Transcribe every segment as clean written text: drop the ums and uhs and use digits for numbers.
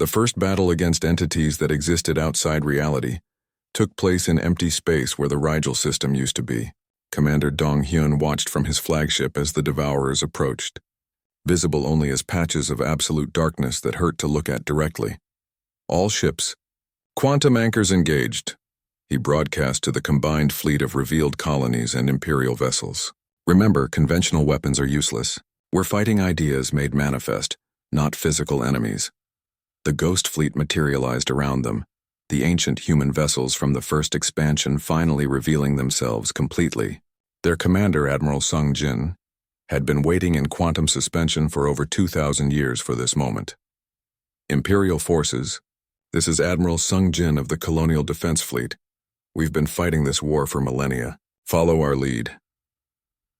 The first battle against entities that existed outside reality took place in empty space where the Rigel system used to be. Commander Dong Hyun watched from his flagship as the Devourers approached, visible only as patches of absolute darkness that hurt to look at directly. All ships, quantum anchors engaged, he broadcast to the combined fleet of revealed colonies and Imperial vessels. Remember, conventional weapons are useless. We're fighting ideas made manifest, not physical enemies. The Ghost Fleet materialized around them, the ancient human vessels from the first expansion finally revealing themselves completely. Their commander, Admiral Sung Jin, had been waiting in quantum suspension for over 2,000 years for this moment. Imperial forces, this is Admiral Sung Jin of the Colonial Defense Fleet. We've been fighting this war for millennia. Follow our lead.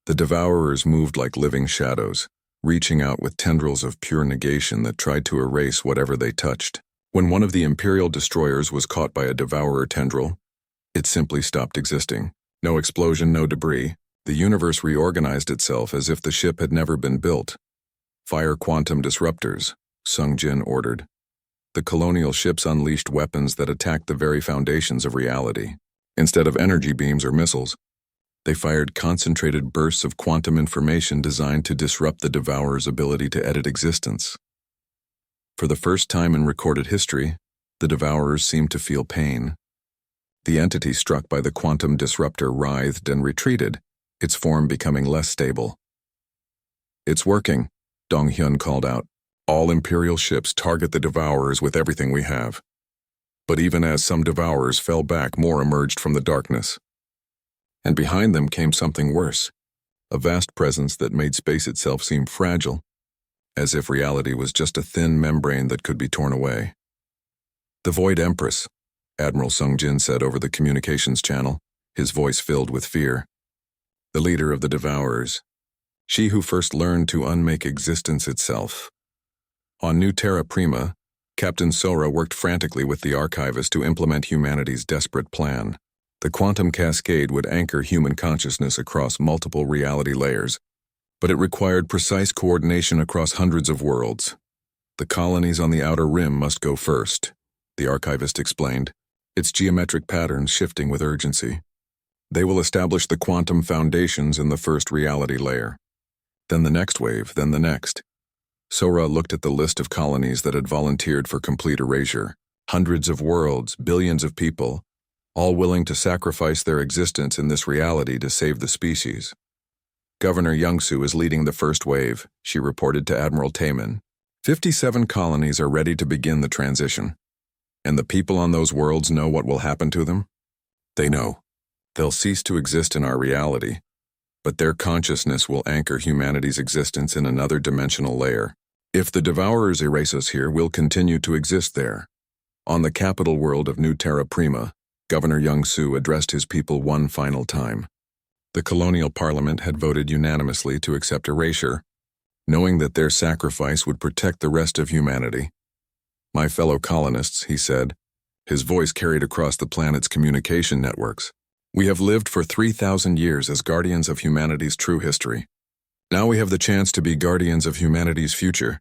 The Devourers moved like living shadows, reaching out with tendrils of pure negation that tried to erase whatever they touched. When one of the Imperial destroyers was caught by a Devourer tendril, it simply stopped existing. No explosion, no debris. The universe reorganized itself as if the ship had never been built. Fire quantum disruptors, Sung Jin ordered. The colonial ships unleashed weapons that attacked the very foundations of reality. Instead of energy beams or missiles, they fired concentrated bursts of quantum information designed to disrupt the Devourer's ability to edit existence. For the first time in recorded history, the Devourers seemed to feel pain. The entity struck by the quantum disruptor writhed and retreated, its form becoming less stable. "It's working," Dong Hyun called out. "All Imperial ships target the Devourers with everything we have." But even as some Devourers fell back, more emerged from the darkness. And behind them came something worse, a vast presence that made space itself seem fragile, as if reality was just a thin membrane that could be torn away. "The Void Empress," Admiral Sung Jin said over the communications channel, his voice filled with fear. "The leader of the Devourers. She who first learned to unmake existence itself." On New Terra Prima, Captain Sora worked frantically with the archivist to implement humanity's desperate plan. The quantum cascade would anchor human consciousness across multiple reality layers, but it required precise coordination across hundreds of worlds. "The colonies on the outer rim must go first," the archivist explained, its geometric patterns shifting with urgency. "They will establish the quantum foundations in the first reality layer. Then the next wave, then the next." Sora looked at the list of colonies that had volunteered for complete erasure. Hundreds of worlds, billions of people, all willing to sacrifice their existence in this reality to save the species. "Governor Youngsu is leading the first wave," she reported to Admiral Taemin. 57 colonies are ready to begin the transition. And the people on those worlds know what will happen to them? They know. They'll cease to exist in our reality, but their consciousness will anchor humanity's existence in another dimensional layer. If the Devourers erase us here, we'll continue to exist there. On the capital world of New Terra Prima, Governor Youngsu addressed his people one final time. The colonial parliament had voted unanimously to accept erasure, knowing that their sacrifice would protect the rest of humanity. "My fellow colonists," he said, his voice carried across the planet's communication networks. "We have lived for 3,000 years as guardians of humanity's true history. Now we have the chance to be guardians of humanity's future."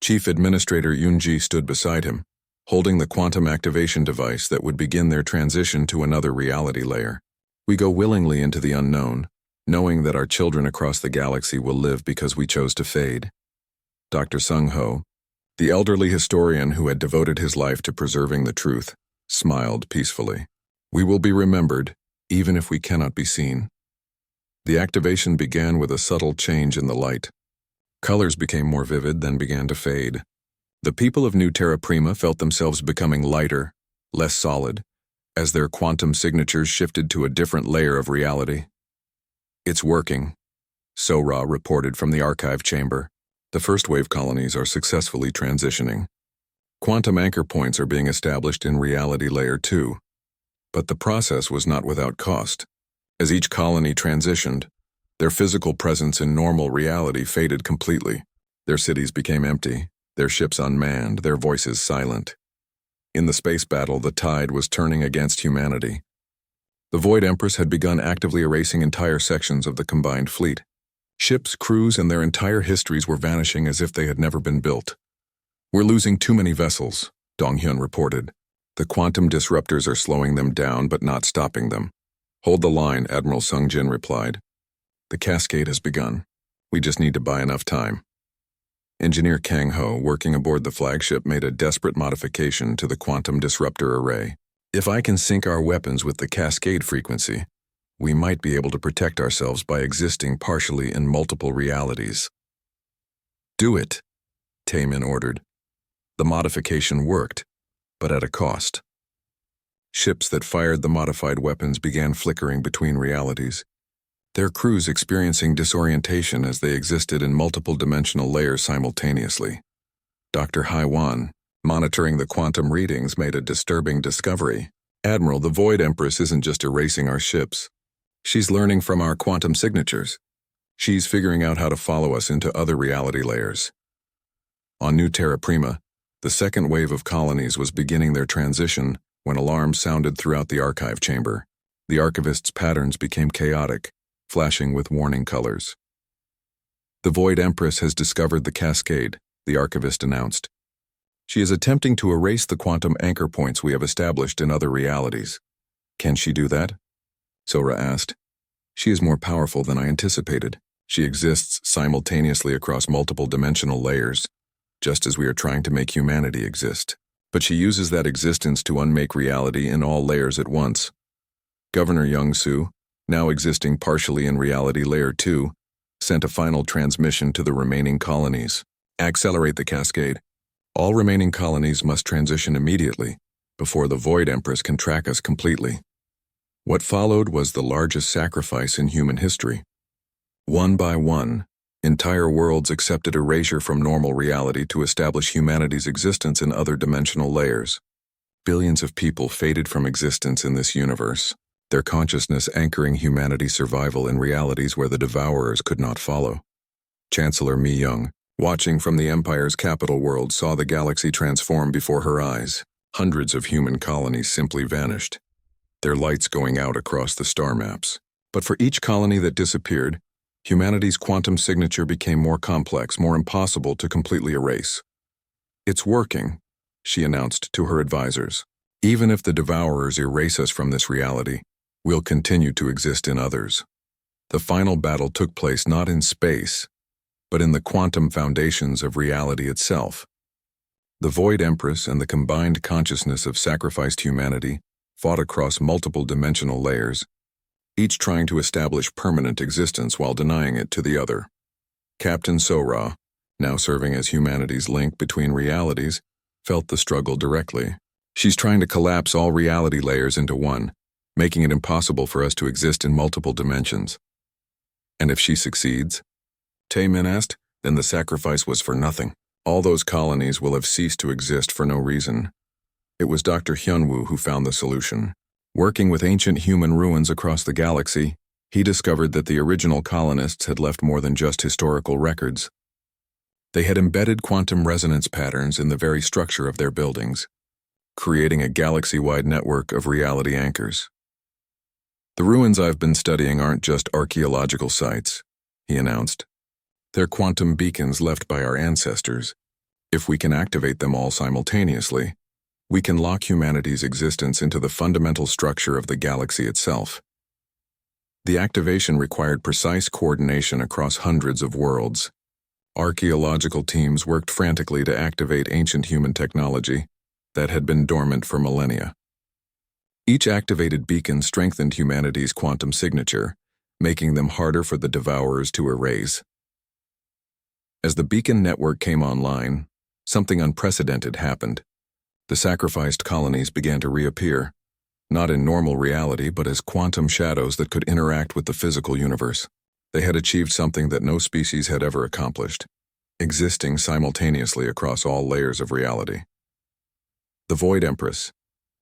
Chief Administrator Yoonji stood beside him, holding the quantum activation device that would begin their transition to another reality layer. "We go willingly into the unknown, knowing that our children across the galaxy will live because we chose to fade." Dr. Sung Ho, the elderly historian who had devoted his life to preserving the truth, smiled peacefully. "We will be remembered, even if we cannot be seen." The activation began with a subtle change in the light. Colors became more vivid, then began to fade. The people of New Terra Prima felt themselves becoming lighter, less solid, as their quantum signatures shifted to a different layer of reality. "It's working," Sora reported from the archive chamber. "The first wave colonies are successfully transitioning. Quantum anchor points are being established in reality layer 2. But the process was not without cost. As each colony transitioned, their physical presence in normal reality faded completely. Their cities became empty, their ships unmanned, their voices silent. In the space battle, the tide was turning against humanity. The Void Empress had begun actively erasing entire sections of the combined fleet. Ships, crews, and their entire histories were vanishing as if they had never been built. We're losing too many vessels, Donghyun reported. The quantum disruptors are slowing them down but not stopping them. Hold the line, Admiral Sungjin replied. The cascade has begun. We just need to buy enough time. Engineer Kang Ho, working aboard the flagship, made a desperate modification to the quantum disruptor array. If I can sync our weapons with the cascade frequency, we might be able to protect ourselves by existing partially in multiple realities. Do it, Taemin ordered. The modification worked, but at a cost. Ships that fired the modified weapons began flickering between realities, their crews experiencing disorientation as they existed in multiple dimensional layers simultaneously. Dr. Haiwan, monitoring the quantum readings, made a disturbing discovery. Admiral, the Void Empress isn't just erasing our ships. She's learning from our quantum signatures. She's figuring out how to follow us into other reality layers. On New Terra Prima, the second wave of colonies was beginning their transition when alarms sounded throughout the archive chamber. The archivist's patterns became chaotic, flashing with warning colors. The Void Empress has discovered the cascade, the archivist announced. She is attempting to erase the quantum anchor points we have established in other realities. Can she do that? Sora asked. She is more powerful than I anticipated. She exists simultaneously across multiple dimensional layers, just as we are trying to make humanity exist. But she uses that existence to unmake reality in all layers at once. Governor Young-Soo, now existing partially in Reality Layer 2, sent a final transmission to the remaining colonies. Accelerate the cascade. All remaining colonies must transition immediately, before the Void Empress can track us completely. What followed was the largest sacrifice in human history. One by one, entire worlds accepted erasure from normal reality to establish humanity's existence in other dimensional layers. Billions of people faded from existence in this universe, their consciousness anchoring humanity's survival in realities where the Devourers could not follow. Chancellor Mi Young, watching from the Empire's capital world, saw the galaxy transform before her eyes. Hundreds of human colonies simply vanished, their lights going out across the star maps. But for each colony that disappeared, humanity's quantum signature became more complex, more impossible to completely erase. It's working, she announced to her advisors. Even if the Devourers erase us from this reality, we'll continue to exist in others. The final battle took place not in space, but in the quantum foundations of reality itself. The Void Empress and the combined consciousness of sacrificed humanity fought across multiple dimensional layers, each trying to establish permanent existence while denying it to the other. Captain Sora, now serving as humanity's link between realities, felt the struggle directly. She's trying to collapse all reality layers into one, making it impossible for us to exist in multiple dimensions. And if she succeeds? Taemin asked. Then the sacrifice was for nothing. All those colonies will have ceased to exist for no reason. It was Dr. Hyunwoo who found the solution. Working with ancient human ruins across the galaxy, he discovered that the original colonists had left more than just historical records. They had embedded quantum resonance patterns in the very structure of their buildings, creating a galaxy-wide network of reality anchors. The ruins I've been studying aren't just archaeological sites, he announced. They're quantum beacons left by our ancestors. If we can activate them all simultaneously, we can lock humanity's existence into the fundamental structure of the galaxy itself. The activation required precise coordination across hundreds of worlds. Archaeological teams worked frantically to activate ancient human technology that had been dormant for millennia. Each activated beacon strengthened humanity's quantum signature, making them harder for the Devourers to erase. As the beacon network came online, something unprecedented happened. The sacrificed colonies began to reappear, not in normal reality but as quantum shadows that could interact with the physical universe. They had achieved something that no species had ever accomplished, existing simultaneously across all layers of reality. The Void Empress,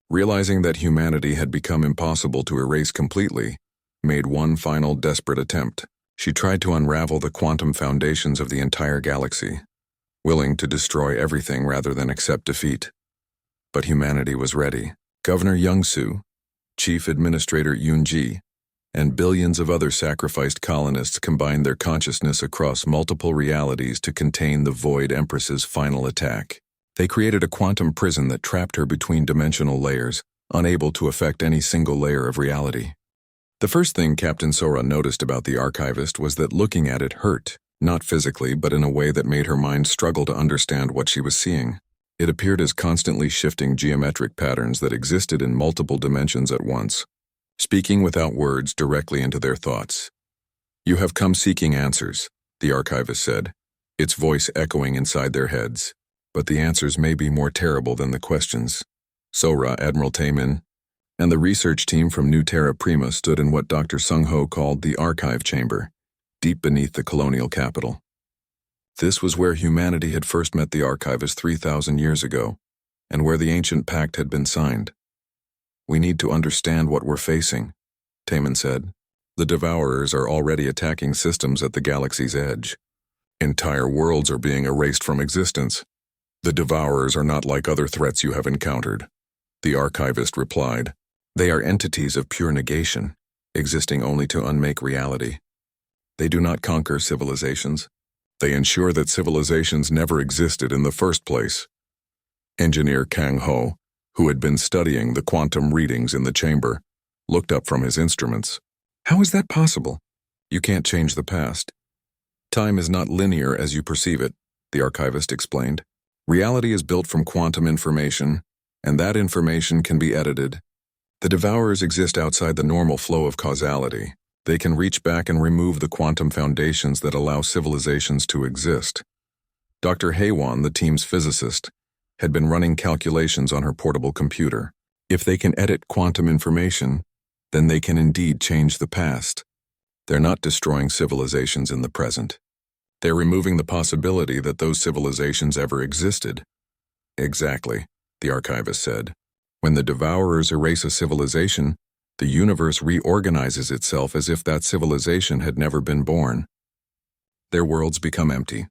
realizing that humanity had become impossible to erase completely, made one final desperate attempt. She tried to unravel the quantum foundations of the entire galaxy, willing to destroy everything rather than accept defeat. But humanity was ready. Governor Young-Soo, Chief Administrator Yoon-ji, and billions of other sacrificed colonists combined their consciousness across multiple realities to contain the Void Empress's final attack. They created a quantum prison that trapped her between dimensional layers, unable to affect any single layer of reality. The first thing Captain Sora noticed about the archivist was that looking at it hurt, not physically, but in a way that made her mind struggle to understand what she was seeing. It appeared as constantly shifting geometric patterns that existed in multiple dimensions at once, speaking without words directly into their thoughts. "You have come seeking answers," the archivist said, its voice echoing inside their heads. "But the answers may be more terrible than the questions." Sora, Admiral Taemin, and the research team from New Terra Prima stood in what Dr. Sung-ho called the archive chamber, deep beneath the colonial capital. This was where humanity had first met the archivist 3,000 years ago, and where the ancient pact had been signed. "We need to understand what we're facing," Taemin said. "The Devourers are already attacking systems at the galaxy's edge. Entire worlds are being erased from existence. The Devourers are not like other threats you have encountered," the archivist replied. "They are entities of pure negation, existing only to unmake reality. They do not conquer civilizations. They ensure that civilizations never existed in the first place." Engineer Kang Ho, who had been studying the quantum readings in the chamber, looked up from his instruments. "How is that possible? You can't change the past. Time is not linear as you perceive it," the archivist explained. "Reality is built from quantum information, and that information can be edited. The Devourers exist outside the normal flow of causality. They can reach back and remove the quantum foundations that allow civilizations to exist." Dr. Haewon, the team's physicist, had been running calculations on her portable computer. If they can edit quantum information, then they can indeed change the past. They're not destroying civilizations in the present. They're removing the possibility that those civilizations ever existed. "Exactly," the archivist said. "When the Devourers erase a civilization, the universe reorganizes itself as if that civilization had never been born. Their worlds become empty.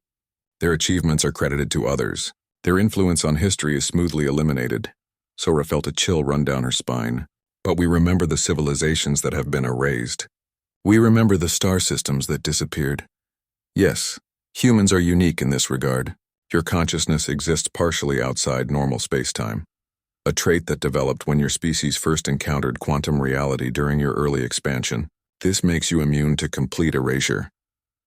Their achievements are credited to others. Their influence on history is smoothly eliminated." Sora felt a chill run down her spine. "But we remember the civilizations that have been erased. We remember the star systems that disappeared. Yes, humans are unique in this regard. Your consciousness exists partially outside normal space-time, a trait that developed when your species first encountered quantum reality during your early expansion. This makes you immune to complete erasure."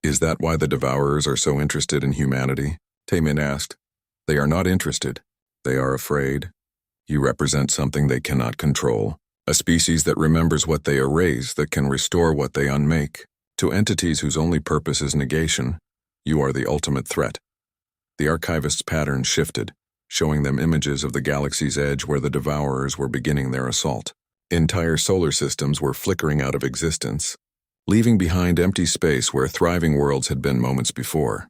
"Is that why the Devourers are so interested in humanity?" Taemin asked. "They are not interested. They are afraid. You represent something they cannot control. A species that remembers what they erase, that can restore what they unmake. To entities whose only purpose is negation, you are the ultimate threat." The archivist's pattern shifted, showing them images of the galaxy's edge where the Devourers were beginning their assault. Entire solar systems were flickering out of existence, leaving behind empty space where thriving worlds had been moments before.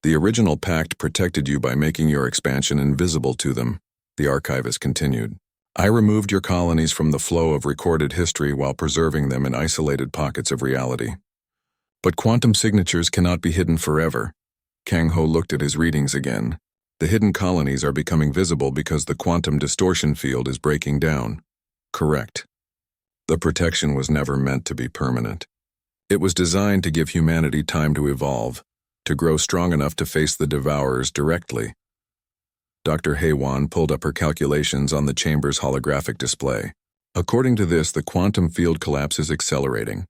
"The original pact protected you by making your expansion invisible to them," the archivist continued. "I removed your colonies from the flow of recorded history while preserving them in isolated pockets of reality. But quantum signatures cannot be hidden forever." Kang Ho looked at his readings again. "The hidden colonies are becoming visible because the quantum distortion field is breaking down." "Correct. The protection was never meant to be permanent. It was designed to give humanity time to evolve, to grow strong enough to face the Devourers directly." Dr. Haewon pulled up her calculations on the chamber's holographic display. "According to this, the quantum field collapse is accelerating.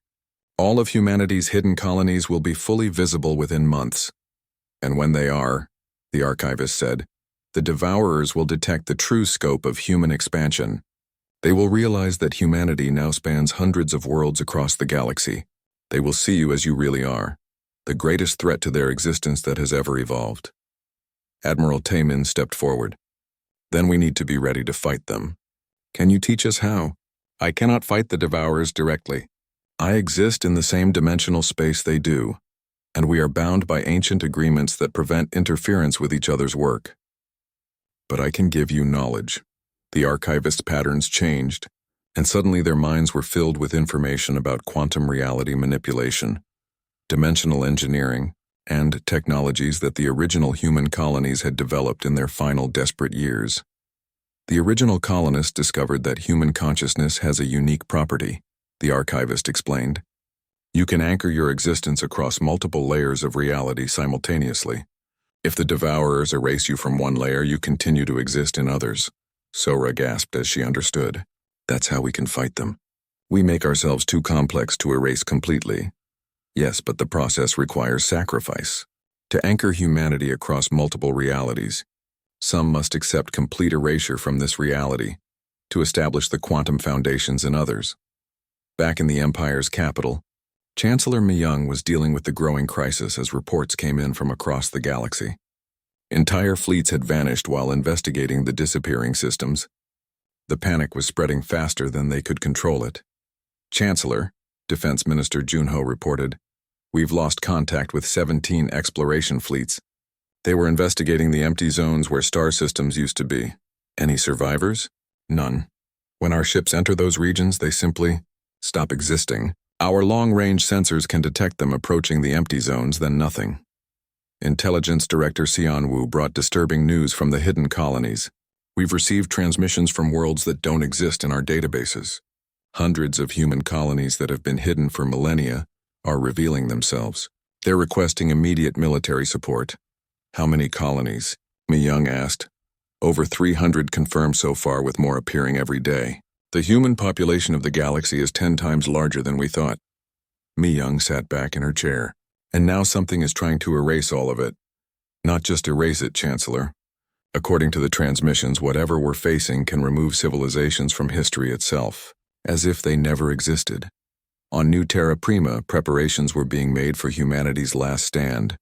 All of humanity's hidden colonies will be fully visible within months. And when they are," the archivist said, "the Devourers will detect the true scope of human expansion. They will realize that humanity now spans hundreds of worlds across the galaxy. They will see you as you really are, the greatest threat to their existence that has ever evolved." Admiral Taemin stepped forward. "Then we need to be ready to fight them. Can you teach us how?" "I cannot fight the Devourers directly. I exist in the same dimensional space they do, and we are bound by ancient agreements that prevent interference with each other's work. But I can give you knowledge." The archivist's patterns changed, and suddenly their minds were filled with information about quantum reality manipulation, dimensional engineering, and technologies that the original human colonies had developed in their final desperate years. The original colonists discovered that human consciousness has a unique property, the archivist explained. You can anchor your existence across multiple layers of reality simultaneously. If the Devourers erase you from one layer, you continue to exist in others. Sora gasped as she understood. That's how we can fight them. We make ourselves too complex to erase completely. Yes, but the process requires sacrifice. To anchor humanity across multiple realities, some must accept complete erasure from this reality to establish the quantum foundations in others. Back in the Empire's capital, Chancellor Myung was dealing with the growing crisis as reports came in from across the galaxy. Entire fleets had vanished while investigating the disappearing systems. The panic was spreading faster than they could control it. Chancellor, Defense Minister Junho reported, "We've lost contact with 17 exploration fleets. They were investigating the empty zones where star systems used to be. Any survivors? None. When our ships enter those regions, they simply stop existing. Our long-range sensors can detect them approaching the empty zones, then nothing." Intelligence Director Xian Wu brought disturbing news from the hidden colonies. "We've received transmissions from worlds that don't exist in our databases. Hundreds of human colonies that have been hidden for millennia are revealing themselves. They're requesting immediate military support." "How many colonies?" Myung asked. "Over 300 confirmed so far, with more appearing every day. The human population of the galaxy is 10 times larger than we thought." Myung sat back in her chair. "And now something is trying to erase all of it." "Not just erase it, Chancellor. According to the transmissions, whatever we're facing can remove civilizations from history itself, as if they never existed. On New Terra Prima, preparations were being made for humanity's last stand.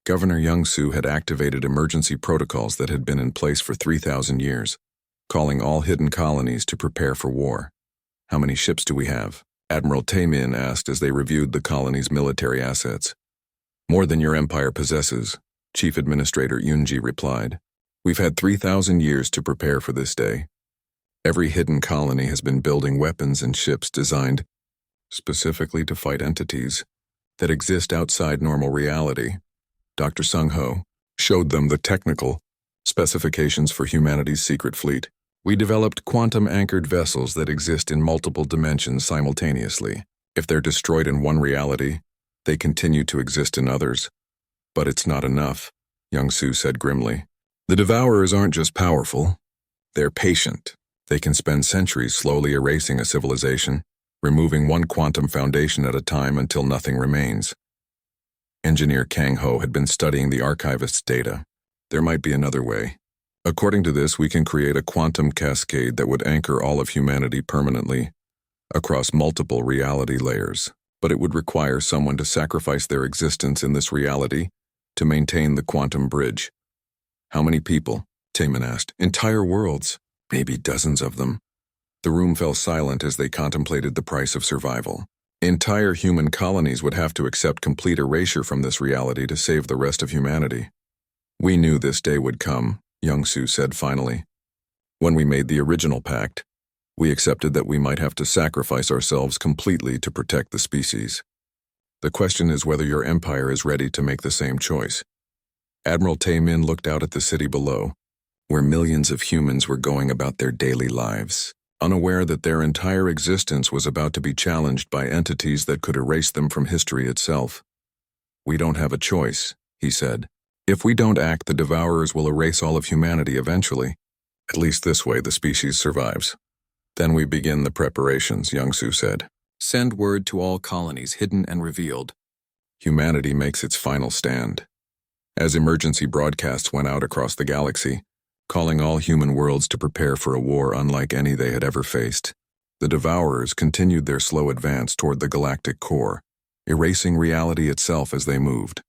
Governor Youngsu had activated emergency protocols that had been in place for 3,000 years, calling all hidden colonies to prepare for war. "How many ships do we have?" Admiral Taemin asked as they reviewed the colony's military assets. "More than your empire possesses," Chief Administrator Yunji replied. "We've had 3,000 years to prepare for this day. Every hidden colony has been building weapons and ships designed specifically to fight entities that exist outside normal reality." Dr. Sung Ho showed them the technical specifications for humanity's secret fleet. "We developed quantum-anchored vessels that exist in multiple dimensions simultaneously. If they're destroyed in one reality, they continue to exist in others. But it's not enough," Youngsu said grimly. "The Devourers aren't just powerful. They're patient. They can spend centuries slowly erasing a civilization, removing one quantum foundation at a time until nothing remains." Engineer Kang Ho had been studying the archivist's data. "There might be another way. According to this, we can create a quantum cascade that would anchor all of humanity permanently across multiple reality layers. But it would require someone to sacrifice their existence in this reality to maintain the quantum bridge." "How many people?" Taemin asked. "Entire worlds. Maybe dozens of them." The room fell silent as they contemplated the price of survival. Entire human colonies would have to accept complete erasure from this reality to save the rest of humanity. "We knew this day would come," Youngsu said finally. "When we made the original pact, we accepted that we might have to sacrifice ourselves completely to protect the species. The question is whether your empire is ready to make the same choice." Admiral Taemin looked out at the city below, where millions of humans were going about their daily lives, unaware that their entire existence was about to be challenged by entities that could erase them from history itself. "We don't have a choice," he said. "If we don't act, the Devourers will erase all of humanity eventually. At least this way the species survives." "Then we begin the preparations," Youngsu said. "Send word to all colonies, hidden and revealed. Humanity makes its final stand." As emergency broadcasts went out across the galaxy, calling all human worlds to prepare for a war unlike any they had ever faced, the Devourers continued their slow advance toward the galactic core, erasing reality itself as they moved.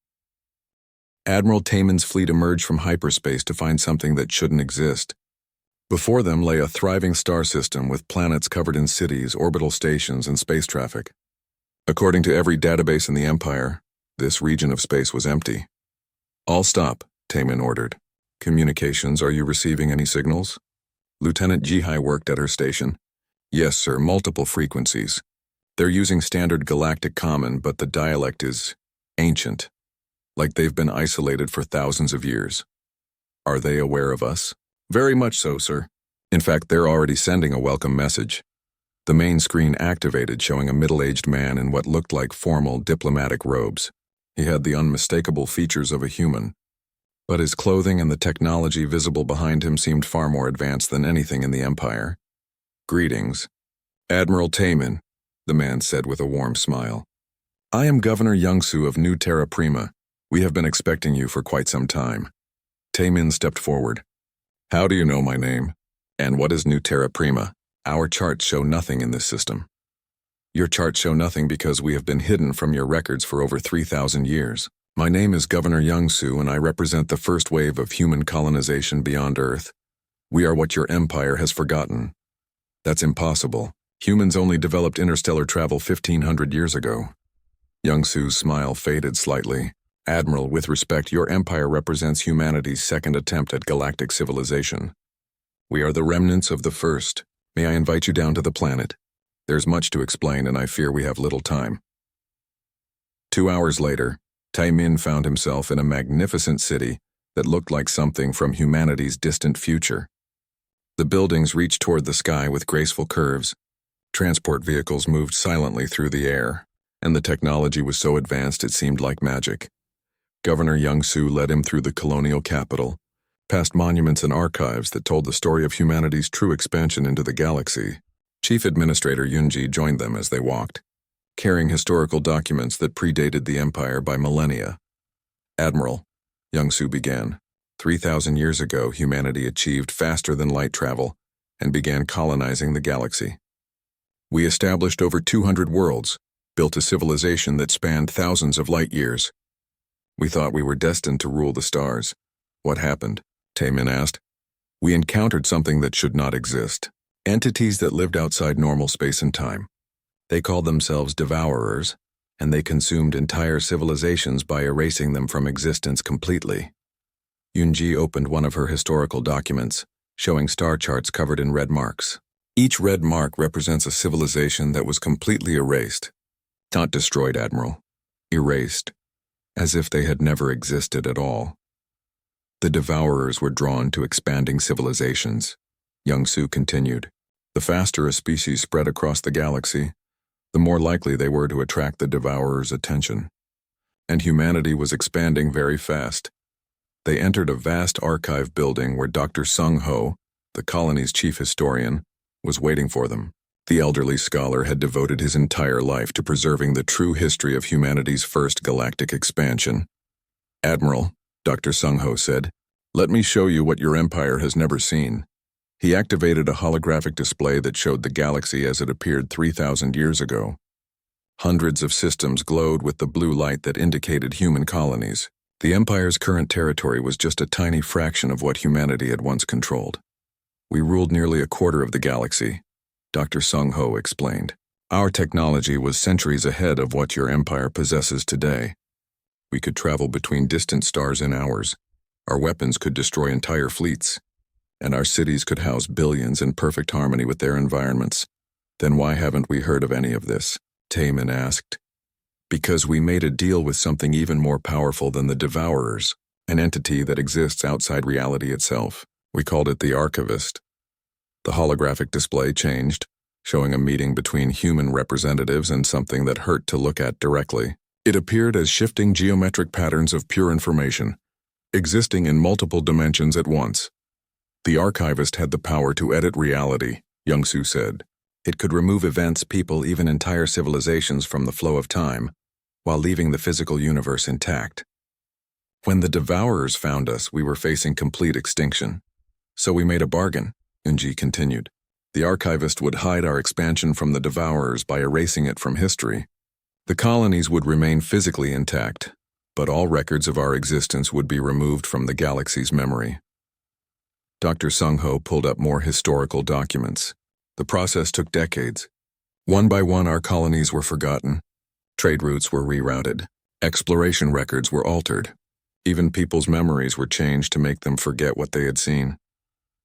Admiral Taemin's fleet emerged from hyperspace to find something that shouldn't exist. Before them lay a thriving star system with planets covered in cities, orbital stations, and space traffic. According to every database in the Empire, this region of space was empty. "All stop," Taemin ordered. "Communications, are you receiving any signals?" Lieutenant Jihai worked at her station. "Yes, sir, multiple frequencies. They're using standard galactic common, but the dialect is ancient, like they've been isolated for thousands of years." "Are they aware of us?" "Very much so, sir. In fact, they're already sending a welcome message." The main screen activated, showing a middle-aged man in what looked like formal diplomatic robes. He had the unmistakable features of a human, But his clothing and the technology visible behind him seemed far more advanced than anything in the Empire. "Greetings. Admiral Taemin," the man said with a warm smile. "I am Governor Youngsu of New Terra Prima. We have been expecting you for quite some time." Taemin stepped forward. "How do you know my name? And what is New Terra Prima? Our charts show nothing in this system." "Your charts show nothing because we have been hidden from your records for over 3,000 years. My name is Governor Youngsu, and I represent the first wave of human colonization beyond Earth. We are what your empire has forgotten." "That's impossible. Humans only developed interstellar travel 1,500 years ago." Youngsu's smile faded slightly. "Admiral, with respect, your empire represents humanity's second attempt at galactic civilization. We are the remnants of the first. May I invite you down to the planet? There's much to explain, and I fear we have little time." 2 hours later, Taemin found himself in a magnificent city that looked like something from humanity's distant future. The buildings reached toward the sky with graceful curves. Transport vehicles moved silently through the air, and the technology was so advanced it seemed like magic. Governor Youngsu led him through the colonial capital, past monuments and archives that told the story of humanity's true expansion into the galaxy. Chief Administrator Yunji joined them as they walked, carrying historical documents that predated the Empire by millennia. "Admiral," Youngsu began, 3,000 years ago, humanity achieved faster-than-light travel and began colonizing the galaxy. We established over 200 worlds, built a civilization that spanned thousands of light years. We thought we were destined to rule the stars. What happened? Taemin asked. We encountered something that should not exist. Entities that lived outside normal space and time. They called themselves devourers, and they consumed entire civilizations by erasing them from existence completely. Yunji opened one of her historical documents, showing star charts covered in red marks. Each red mark represents a civilization that was completely erased. Not destroyed, Admiral. Erased. As if they had never existed at all. The devourers were drawn to expanding civilizations. Youngsu continued. The faster a species spread across the galaxy, the more likely they were to attract the devourers' attention. And humanity was expanding very fast. They entered a vast archive building where Dr. Sung Ho, the colony's chief historian, was waiting for them. The elderly scholar had devoted his entire life to preserving the true history of humanity's first galactic expansion. Admiral, Dr. Sung Ho said, let me show you what your empire has never seen. He activated a holographic display that showed the galaxy as it appeared 3,000 years ago. Hundreds of systems glowed with the blue light that indicated human colonies. The Empire's current territory was just a tiny fraction of what humanity had once controlled. We ruled nearly a quarter of the galaxy, Dr. Sung Ho explained. Our technology was centuries ahead of what your empire possesses today. We could travel between distant stars in hours. Our weapons could destroy entire fleets. And our cities could house billions in perfect harmony with their environments. Then why haven't we heard of any of this? Taemin asked. Because we made a deal with something even more powerful than the Devourers, an entity that exists outside reality itself. We called it the Archivist. The holographic display changed, showing a meeting between human representatives and something that hurt to look at directly. It appeared as shifting geometric patterns of pure information, existing in multiple dimensions at once. The Archivist had the power to edit reality, Youngsu said. It could remove events, people, even entire civilizations from the flow of time, while leaving the physical universe intact. When the Devourers found us, we were facing complete extinction. So we made a bargain, Yunji continued. The Archivist would hide our expansion from the Devourers by erasing it from history. The colonies would remain physically intact, but all records of our existence would be removed from the galaxy's memory. Dr. Sung Ho pulled up more historical documents. The process took decades. One by one, our colonies were forgotten. Trade routes were rerouted. Exploration records were altered. Even people's memories were changed to make them forget what they had seen.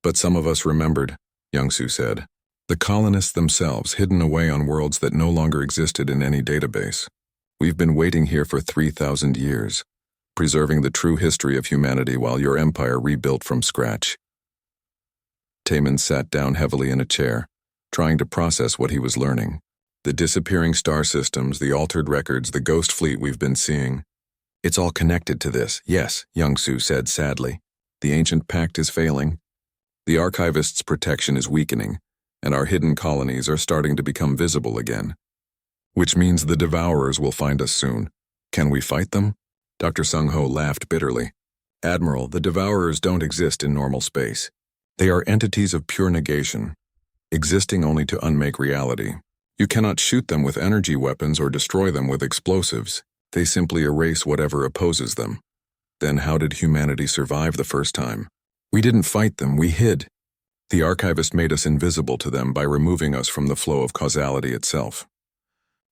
But some of us remembered, Youngsu said. The colonists themselves, hidden away on worlds that no longer existed in any database. We've been waiting here for 3,000 years, preserving the true history of humanity while your empire rebuilt from scratch. Taemin sat down heavily in a chair, trying to process what he was learning. The disappearing star systems, the altered records, the ghost fleet we've been seeing. It's all connected to this, yes, Young-Soo said sadly. The ancient pact is failing. The archivist's protection is weakening, and our hidden colonies are starting to become visible again. Which means the Devourers will find us soon. Can we fight them? Dr. Sung-ho laughed bitterly. Admiral, the Devourers don't exist in normal space. They are entities of pure negation, existing only to unmake reality. You cannot shoot them with energy weapons or destroy them with explosives. They simply erase whatever opposes them. Then how did humanity survive the first time? We didn't fight them, we hid. The archivist made us invisible to them by removing us from the flow of causality itself.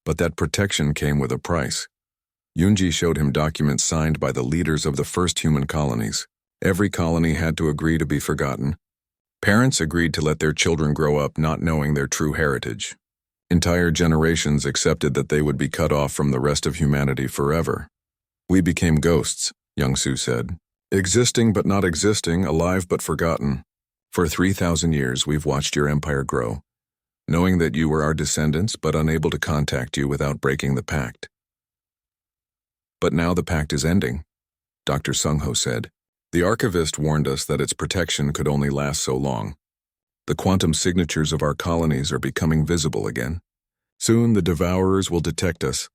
But that protection came with a price. Yoonji showed him documents signed by the leaders of the first human colonies. Every colony had to agree to be forgotten. Parents agreed to let their children grow up not knowing their true heritage. Entire generations accepted that they would be cut off from the rest of humanity forever. We became ghosts, Young-Soo said. Existing but not existing, alive but forgotten. For 3,000 years we've watched your empire grow, knowing that you were our descendants but unable to contact you without breaking the pact. But now the pact is ending, Dr. Sung-ho said. The archivist warned us that its protection could only last so long. The quantum signatures of our colonies are becoming visible again. Soon the Devourers will detect us.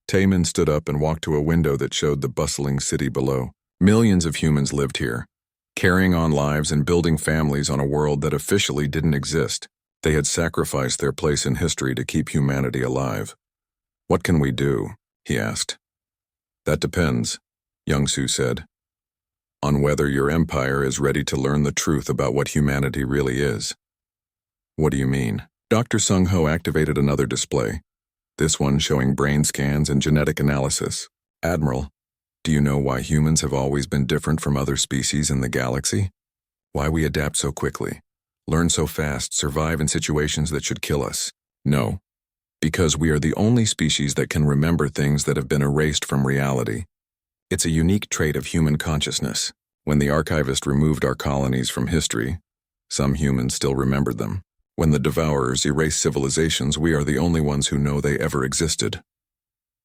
Taemin stood up and walked to a window that showed the bustling city below. Millions of humans lived here, carrying on lives and building families on a world that officially didn't exist. They had sacrificed their place in history to keep humanity alive. What can we do? He asked. That depends, Young-Soo said, on whether your empire is ready to learn the truth about what humanity really is. What do you mean? Dr. Sung-ho activated another display, this one showing brain scans and genetic analysis. Admiral, do you know why humans have always been different from other species in the galaxy? Why we adapt so quickly, learn so fast, survive in situations that should kill us? No. Because we are the only species that can remember things that have been erased from reality. It's a unique trait of human consciousness. When the archivist removed our colonies from history, some humans still remembered them. When the Devourers erased civilizations, we are the only ones who know they ever existed.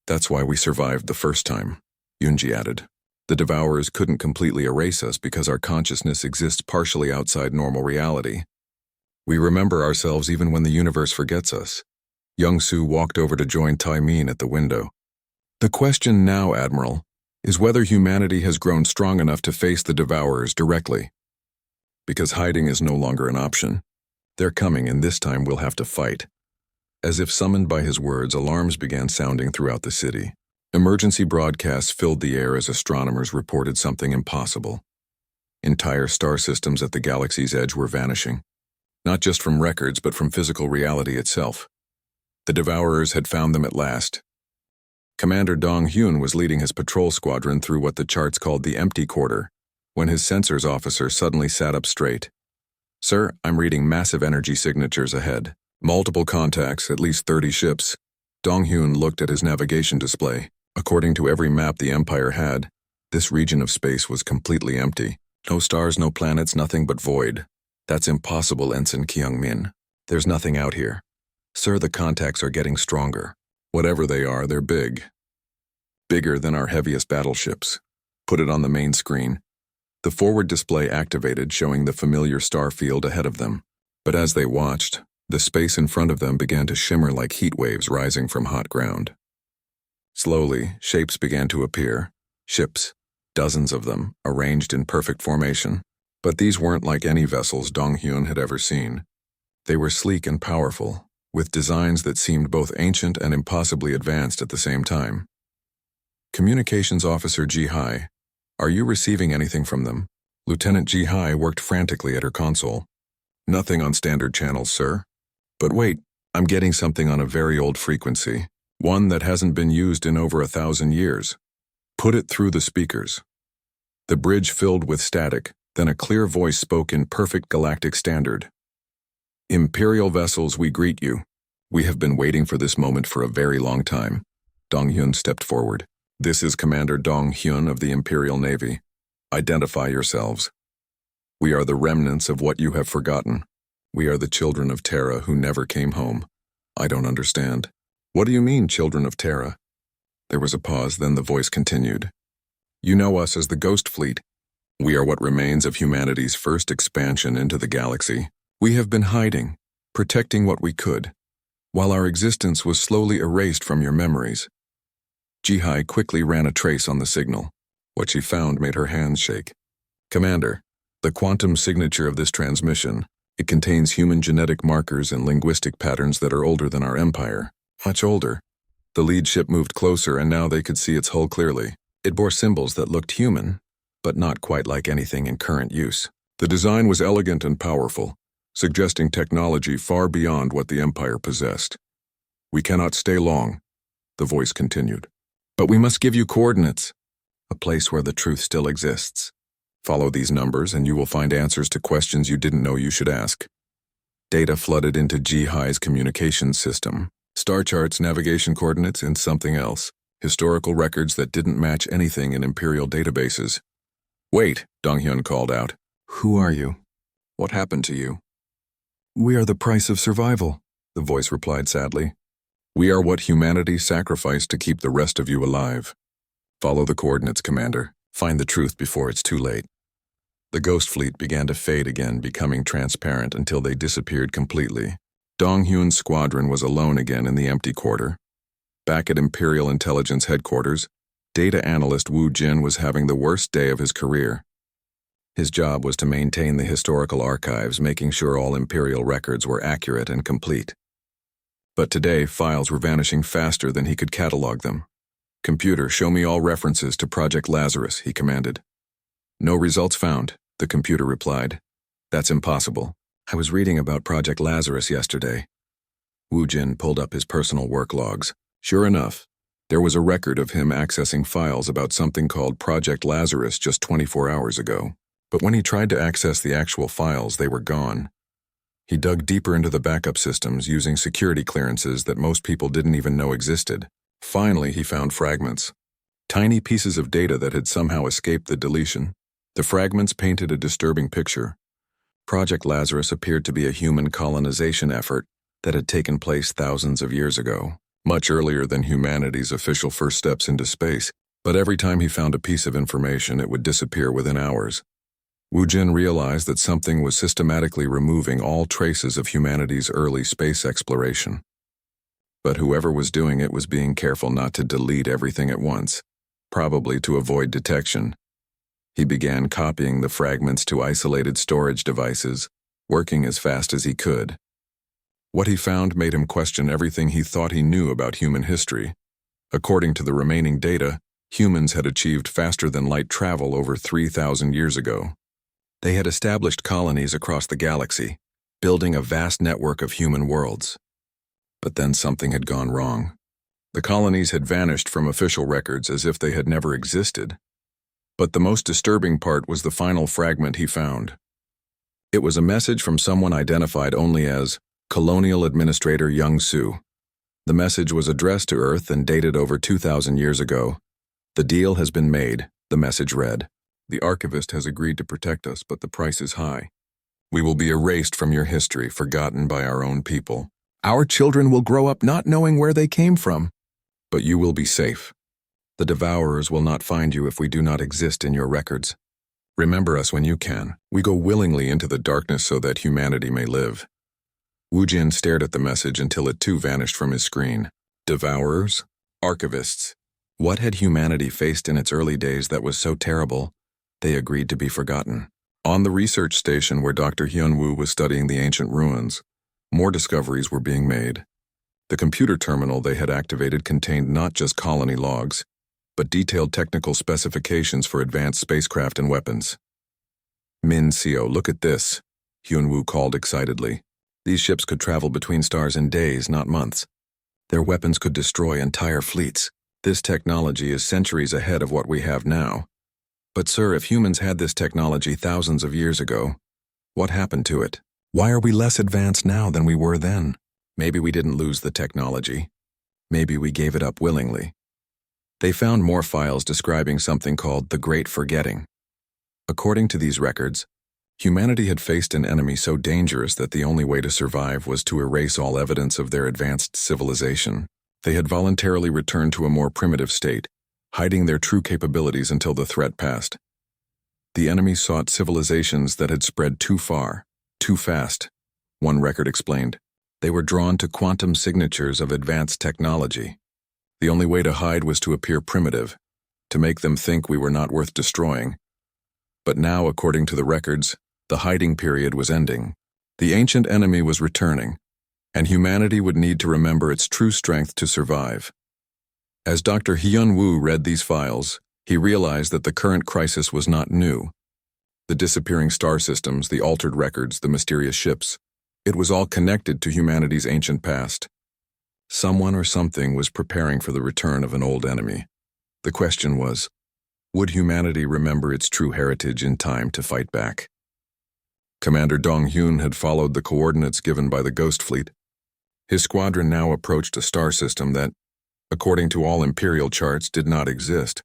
That's why we survived the first time, Yoonji added. The Devourers couldn't completely erase us because our consciousness exists partially outside normal reality. We remember ourselves even when the universe forgets us. Young-Soo walked over to join Taemin at the window. The question now, Admiral, is whether humanity has grown strong enough to face the Devourers directly. Because hiding is no longer an option. They're coming, and this time we'll have to fight. As if summoned by his words, alarms began sounding throughout the city. Emergency broadcasts filled the air as astronomers reported something impossible. Entire star systems at the galaxy's edge were vanishing. Not just from records, but from physical reality itself. The Devourers had found them at last. Commander Dong-hyun was leading his patrol squadron through what the charts called the empty quarter, when his sensors officer suddenly sat up straight. Sir, I'm reading massive energy signatures ahead. Multiple contacts, at least 30 ships. Dong-hyun looked at his navigation display. According to every map the Empire had, this region of space was completely empty. No stars, no planets, nothing but void. That's impossible, Ensign Kyung-min. There's nothing out here. Sir, the contacts are getting stronger. Whatever they are, they're big. Bigger than our heaviest battleships. Put it on the main screen. The forward display activated, showing the familiar star field ahead of them. But as they watched, the space in front of them began to shimmer like heat waves rising from hot ground. Slowly, shapes began to appear. Ships, dozens of them, arranged in perfect formation. But these weren't like any vessels Dong-hyun had ever seen. They were sleek and powerful, with designs that seemed both ancient and impossibly advanced at the same time. Communications Officer Ji-hai, are you receiving anything from them? Lieutenant Ji-hai worked frantically at her console. Nothing on standard channels, sir. But wait, I'm getting something on a very old frequency, one that hasn't been used in over 1,000 years. Put it through the speakers. The bridge filled with static, then a clear voice spoke in perfect galactic standard. Imperial vessels, we greet you. We have been waiting for this moment for a very long time. Dong-hyun stepped forward. This is Commander Dong-hyun of the Imperial Navy. Identify yourselves. We are the remnants of what you have forgotten. We are the children of Terra who never came home. I don't understand. What do you mean, children of Terra? There was a pause, then the voice continued. You know us as the Ghost Fleet. We are what remains of humanity's first expansion into the galaxy. We have been hiding, protecting what we could, while our existence was slowly erased from your memories. Jihai quickly ran a trace on the signal. What she found made her hands shake. Commander, the quantum signature of this transmission, it contains human genetic markers and linguistic patterns that are older than our empire. Much older. The lead ship moved closer and now they could see its hull clearly. It bore symbols that looked human, but not quite like anything in current use. The design was elegant and powerful, suggesting technology far beyond what the empire possessed. We cannot stay long, the voice continued. But we must give you coordinates, a place where the truth still exists. Follow these numbers and you will find answers to questions you didn't know you should ask. Data flooded into Jihai's communications system. Star charts, navigation coordinates, and something else. Historical records that didn't match anything in Imperial databases. Wait, Donghyun called out. Who are you? What happened to you? We are the price of survival, the voice replied sadly. We are what humanity sacrificed to keep the rest of you alive. Follow the coordinates, Commander. Find the truth before it's too late. The Ghost Fleet began to fade again, becoming transparent until they disappeared completely. Donghyun's squadron was alone again in the empty quarter. Back at Imperial Intelligence Headquarters, data analyst Wu Jin was having the worst day of his career. His job was to maintain the historical archives, making sure all Imperial records were accurate and complete. But today, files were vanishing faster than he could catalog them. Computer, show me all references to Project Lazarus, he commanded. No results found, the computer replied. That's impossible. I was reading about Project Lazarus yesterday. Wu Jin pulled up his personal work logs. Sure enough, there was a record of him accessing files about something called Project Lazarus just 24 hours ago. But when he tried to access the actual files, they were gone. He dug deeper into the backup systems using security clearances that most people didn't even know existed. Finally, he found fragments. Tiny pieces of data that had somehow escaped the deletion. The fragments painted a disturbing picture. Project Lazarus appeared to be a human colonization effort that had taken place thousands of years ago, much earlier than humanity's official first steps into space. But every time he found a piece of information, it would disappear within hours. Wu Jin realized that something was systematically removing all traces of humanity's early space exploration. But whoever was doing it was being careful not to delete everything at once, probably to avoid detection. He began copying the fragments to isolated storage devices, working as fast as he could. What he found made him question everything he thought he knew about human history. According to the remaining data, humans had achieved faster-than-light travel over 3,000 years ago. They had established colonies across the galaxy, building a vast network of human worlds. But then something had gone wrong. The colonies had vanished from official records as if they had never existed. But the most disturbing part was the final fragment he found. It was a message from someone identified only as Colonial Administrator Young Su. The message was addressed to Earth and dated over 2,000 years ago. The deal has been made, the message read. The archivist has agreed to protect us, but the price is high. We will be erased from your history, forgotten by our own people. Our children will grow up not knowing where they came from. But you will be safe. The Devourers will not find you if we do not exist in your records. Remember us when you can. We go willingly into the darkness so that humanity may live. Wu Jin stared at the message until it too vanished from his screen. Devourers? Archivists. What had humanity faced in its early days that was so terrible? They agreed to be forgotten. On the research station where Dr. Hyun-woo was studying the ancient ruins, more discoveries were being made. The computer terminal they had activated contained not just colony logs, but detailed technical specifications for advanced spacecraft and weapons. Min Seo, look at this, Hyun-woo called excitedly. These ships could travel between stars in days, not months. Their weapons could destroy entire fleets. This technology is centuries ahead of what we have now. But sir, if humans had this technology thousands of years ago, what happened to it? Why are we less advanced now than we were then? Maybe we didn't lose the technology. Maybe we gave it up willingly. They found more files describing something called the Great Forgetting. According to these records, humanity had faced an enemy so dangerous that the only way to survive was to erase all evidence of their advanced civilization. They had voluntarily returned to a more primitive state, hiding their true capabilities until the threat passed. The enemy sought civilizations that had spread too far, too fast, one record explained. They were drawn to quantum signatures of advanced technology. The only way to hide was to appear primitive, to make them think we were not worth destroying. But now, according to the records, the hiding period was ending. The ancient enemy was returning, and humanity would need to remember its true strength to survive. As Dr. Hyun-woo read these files, he realized that the current crisis was not new. The disappearing star systems, the altered records, the mysterious ships, it was all connected to humanity's ancient past. Someone or something was preparing for the return of an old enemy. The question was, would humanity remember its true heritage in time to fight back? Commander Dong-hyun had followed the coordinates given by the Ghost Fleet. His squadron now approached a star system that, according to all Imperial charts, did not exist.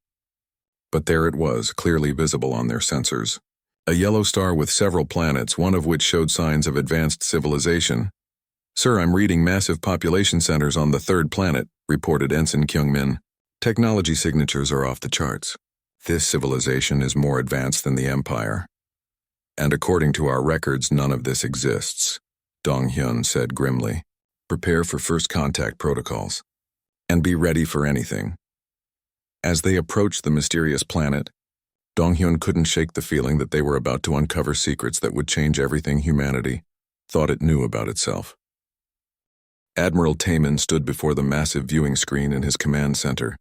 But there it was, clearly visible on their sensors. A yellow star with several planets, one of which showed signs of advanced civilization. "Sir, I'm reading massive population centers on the third planet," reported Ensign Kyung-min. "Technology signatures are off the charts. This civilization is more advanced than the Empire. And according to our records, none of this exists," Dong-hyun said grimly. "Prepare for first contact protocols. And be ready for anything." As they approached the mysterious planet, Dong-hyun couldn't shake the feeling that they were about to uncover secrets that would change everything humanity thought it knew about itself. Admiral Taemin stood before the massive viewing screen in his command center,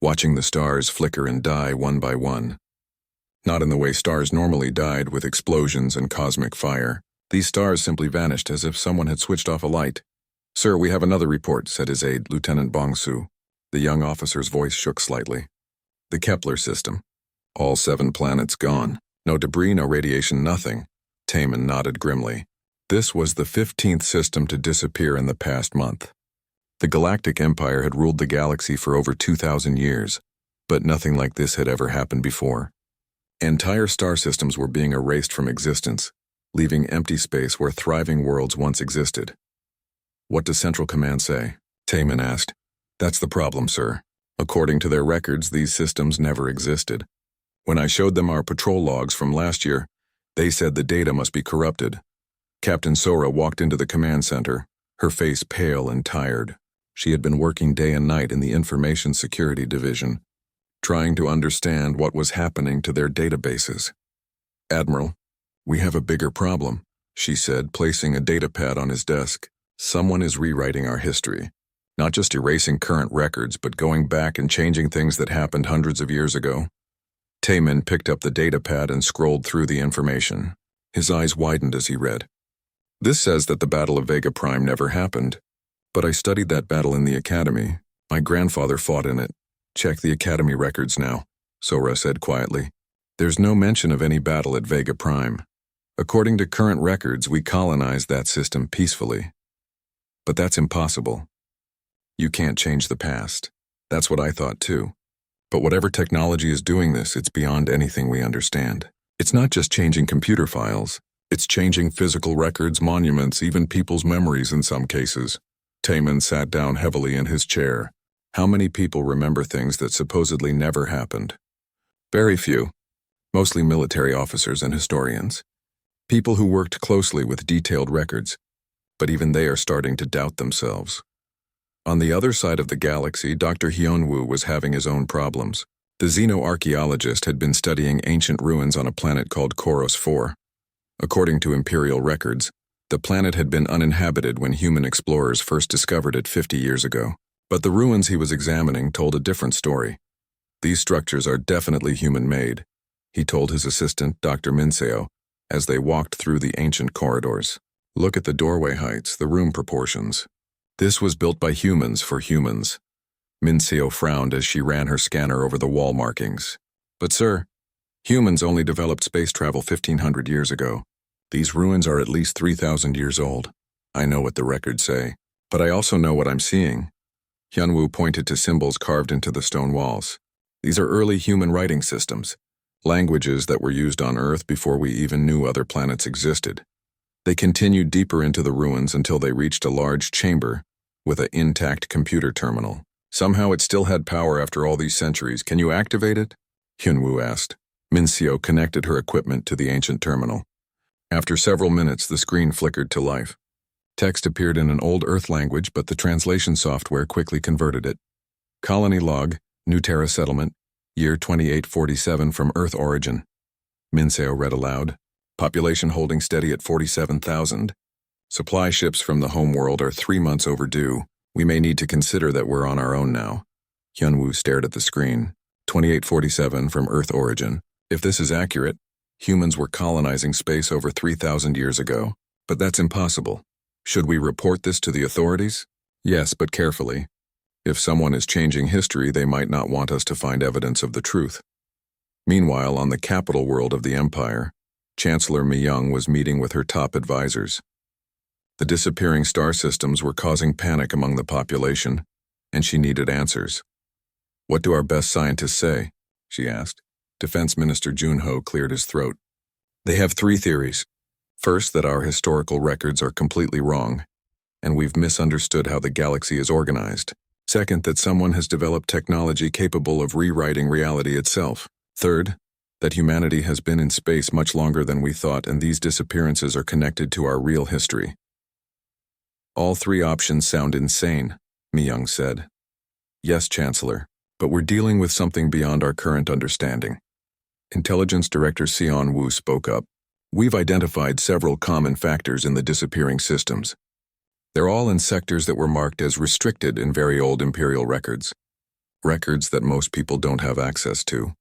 watching the stars flicker and die one by one. Not in the way stars normally died, with explosions and cosmic fire. These stars simply vanished as if someone had switched off a light. "Sir, we have another report," said his aide, Lieutenant Bong-soo. The young officer's voice shook slightly. "The Kepler system. All 7 planets gone. No debris, no radiation, nothing." Taemin nodded grimly. This was the 15th system to disappear in the past month. The Galactic Empire had ruled the galaxy for over 2,000 years, but nothing like this had ever happened before. Entire star systems were being erased from existence, leaving empty space where thriving worlds once existed. "What does Central Command say?" Taemin asked. "That's the problem, sir. According to their records, these systems never existed. When I showed them our patrol logs from last year, they said the data must be corrupted." Captain Sora walked into the command center, her face pale and tired. She had been working day and night in the Information Security Division, trying to understand what was happening to their databases. "Admiral, we have a bigger problem," she said, placing a datapad on his desk. "Someone is rewriting our history. Not just erasing current records, but going back and changing things that happened hundreds of years ago." Taemin picked up the datapad and scrolled through the information. His eyes widened as he read. "This says that the Battle of Vega Prime never happened. But I studied that battle in the Academy. My grandfather fought in it. Check the Academy records now," Sora said quietly. "There's no mention of any battle at Vega Prime. According to current records, we colonized that system peacefully. But that's impossible. You can't change the past. That's what I thought too. But whatever technology is doing this, it's beyond anything we understand. It's not just changing computer files. It's changing physical records, monuments, even people's memories in some cases." Taemin sat down heavily in his chair. How many people remember things that supposedly never happened? Very few. Mostly military officers and historians. People who worked closely with detailed records. But even they are starting to doubt themselves. On the other side of the galaxy, Dr. Hyun-woo was having his own problems. The xenoarchaeologist had been studying ancient ruins on a planet called Koros 4. According to Imperial records, the planet had been uninhabited when human explorers first discovered it 50 years ago. But the ruins he was examining told a different story. "These structures are definitely human-made," he told his assistant, Dr. Minseo, as they walked through the ancient corridors. "Look at the doorway heights, the room proportions. This was built by humans for humans." Minseo frowned as she ran her scanner over the wall markings. "But sir, humans only developed space travel 1,500 years ago. These ruins are at least 3,000 years old. I know what the records say, but I also know what I'm seeing." Hyun-woo pointed to symbols carved into the stone walls. "These are early human writing systems, languages that were used on Earth before we even knew other planets existed." They continued deeper into the ruins until they reached a large chamber with an intact computer terminal. Somehow it still had power after all these centuries. Can you activate it? Hyunwoo asked. Mincio connected her equipment to the ancient terminal. After several minutes, the screen flickered to life. Text appeared in an old Earth language, but the translation software quickly converted it. Colony log, New Terra settlement, year 2847 from Earth origin. Mincio read aloud. Population holding steady at 47,000. Supply ships from the homeworld are 3 months overdue. We may need to consider that we're on our own now. Hyunwoo stared at the screen. 2847 from Earth origin. If this is accurate, humans were colonizing space over 3,000 years ago. But that's impossible. Should we report this to the authorities? Yes, but carefully. If someone is changing history, they might not want us to find evidence of the truth. Meanwhile, on the capital world of the Empire, Chancellor Mi-young was meeting with her top advisors. The disappearing star systems were causing panic among the population, and she needed answers. What do our best scientists say? She asked. Defense Minister Junho cleared his throat. They have 3 theories. First, that our historical records are completely wrong, and we've misunderstood how the galaxy is organized. Second, that someone has developed technology capable of rewriting reality itself. Third, that humanity has been in space much longer than we thought, and these disappearances are connected to our real history. All 3 options sound insane, Mi-young said. Yes, Chancellor, but we're dealing with something beyond our current understanding. Intelligence Director Seon-woo spoke up. We've identified several common factors in the disappearing systems. They're all in sectors that were marked as restricted in very old imperial records. Records that most people don't have access to.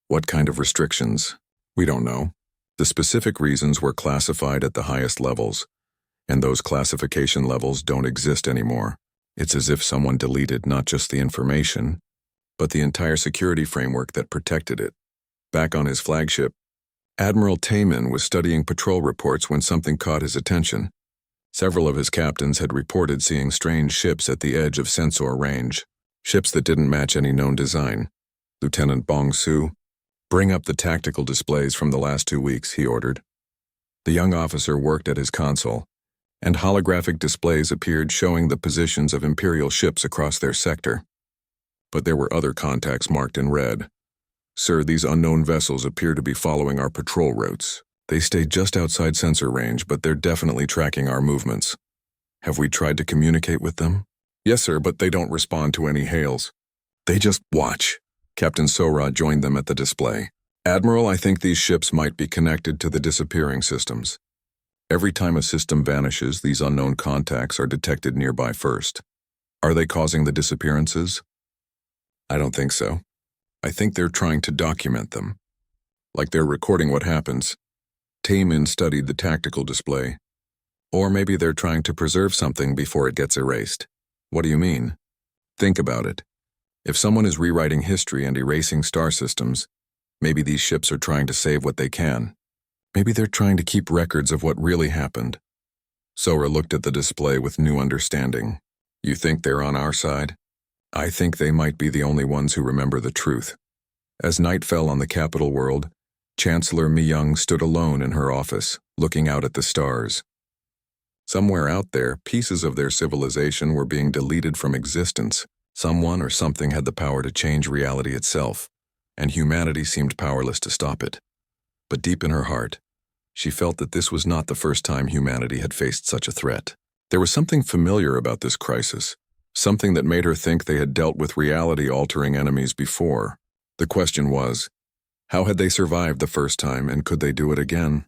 What kind of restrictions? We don't know. The specific reasons were classified at the highest levels, and those classification levels don't exist anymore. It's as if someone deleted not just the information, but the entire security framework that protected it. Back on his flagship, Admiral Taemin was studying patrol reports when something caught his attention. Several of his captains had reported seeing strange ships at the edge of sensor range, ships that didn't match any known design. Lieutenant Bong-soo, bring up the tactical displays from the last 2 weeks, he ordered. The young officer worked at his console, and holographic displays appeared showing the positions of Imperial ships across their sector. But there were other contacts marked in red. Sir, these unknown vessels appear to be following our patrol routes. They stay just outside sensor range, but they're definitely tracking our movements. Have we tried to communicate with them? Yes, sir, but they don't respond to any hails. They just watch. Captain Sora joined them at the display. Admiral, I think these ships might be connected to the disappearing systems. Every time a system vanishes, these unknown contacts are detected nearby first. Are they causing the disappearances? I don't think so. I think they're trying to document them. Like they're recording what happens. Taemin studied the tactical display. Or maybe they're trying to preserve something before it gets erased. What do you mean? Think about it. If someone is rewriting history and erasing star systems, maybe these ships are trying to save what they can. Maybe they're trying to keep records of what really happened. Sora looked at the display with new understanding. You think they're on our side? I think they might be the only ones who remember the truth. As night fell on the capital world, Chancellor Mi-young stood alone in her office, looking out at the stars. Somewhere out there, pieces of their civilization were being deleted from existence. Someone or something had the power to change reality itself, and humanity seemed powerless to stop it. But deep in her heart, she felt that this was not the first time humanity had faced such a threat. There was something familiar about this crisis, something that made her think they had dealt with reality-altering enemies before. The question was, how had they survived the first time, and could they do it again?